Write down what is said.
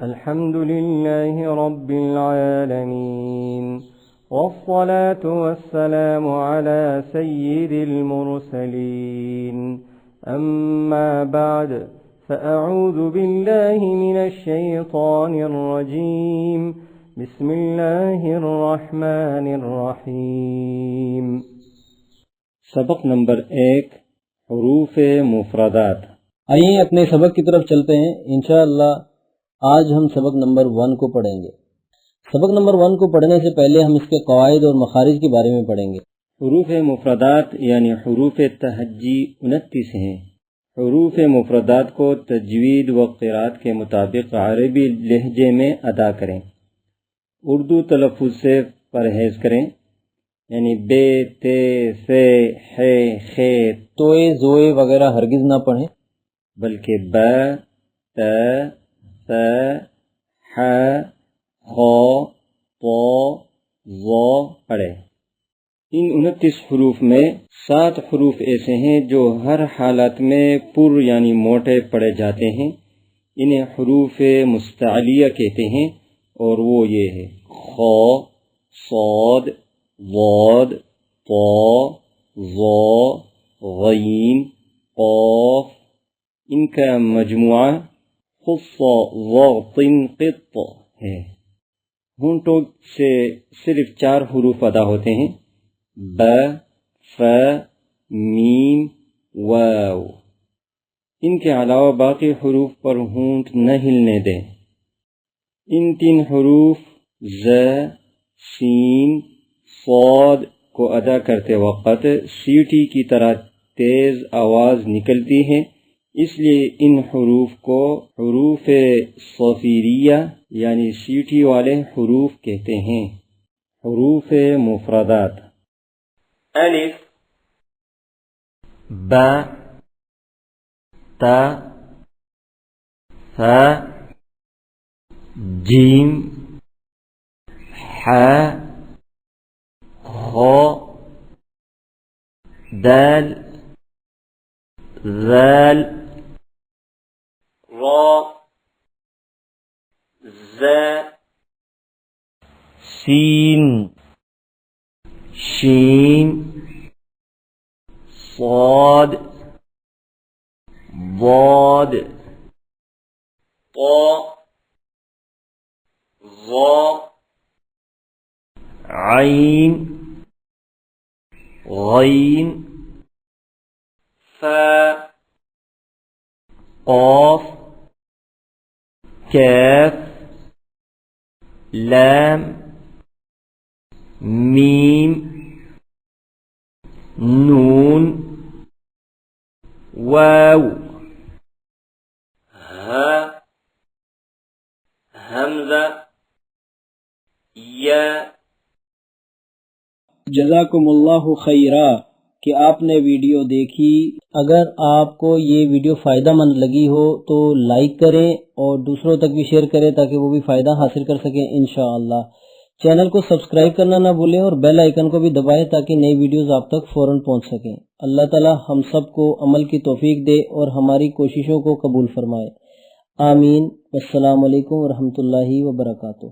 الحمد لله رب العالمين والصلاة والسلام على سيد المرسلين أما بعد فأعوذ بالله من الشيطان الرجيم بسم الله الرحمن الرحيم سبق نمبر 1 حروف مفردات۔ آئیے اپنے سبق کی طرف چلتے ہیں۔ انشاءاللہ آج ہم سبق نمبر 1 کو پڑھیں گے۔ سبق نمبر 1 کو پڑھنے سے پہلے ہم اس کے قواعد اور مخارج کے بارے میں پڑھیں گے۔ حروف مفردات یعنی حروف تہجی 29 ہیں۔ حروف مفردات کو تجوید و قرات کے مطابق عربی لہجے میں ادا کریں۔ اردو تلفظ سے پرہیز کریں، یعنی بے، تے، سے، ہے، خے، توئے، زوئے وغیرہ ہرگز نہ پڑھیں، بلکہ ب، ت، ث، ح، خ، ط، ظ پڑھیں۔ ان 29 حروف میں 7 حروف ایسے ہیں جو ہر حالت میں پر یعنی موٹے پڑھے جاتے ہیں۔ انہیں حروف مستعلیہ کہتے ہیں اور وہ یہ ہے: خ، صاد، ضاد، طا، ظا، غین، قاف۔ ان کا مجموعہ خص ضغط قط ہے۔ ہونٹوں سے صرف 4 حروف ادا ہوتے ہیں: ب، ف، میم، واو۔ ان کے علاوہ باقی حروف پر ہونٹ نہ ہلنے دیں۔ ان 3 حروف ز، سین، صاد کو ادا کرتے وقت سیٹی کی طرح تیز آواز نکلتی ہے، اس لیے ان حروف کو حروف صفیریہ یعنی سیٹی والے حروف کہتے ہیں۔ حروف مفردات: الف، با، تا، ثا، جیم، ح، خ، دال، ذال، را، ز، سین، شین، صاد، ضاد، طا، ظا، عین، غین، فا، قاف، کاف، لام، میم، نون، واو، ہا، حمزہ، یا۔ جزاکم اللہ خیرہ کہ آپ نے ویڈیو دیکھی۔ اگر آپ کو یہ ویڈیو فائدہ مند لگی ہو تو لائک کریں اور دوسروں تک بھی شیئر کریں تاکہ وہ بھی فائدہ حاصل کر سکیں انشاءاللہ۔ چینل کو سبسکرائب کرنا نہ بھولیں اور بیل آئیکن کو بھی دبائیں تاکہ نئی ویڈیوز آپ تک فوراً پہنچ سکیں۔ اللہ تعالی ہم سب کو عمل کی توفیق دے اور ہماری کوششوں کو قبول فرمائے، آمین۔ السلام علیکم ورحمۃ اللہ وبرکاتہ۔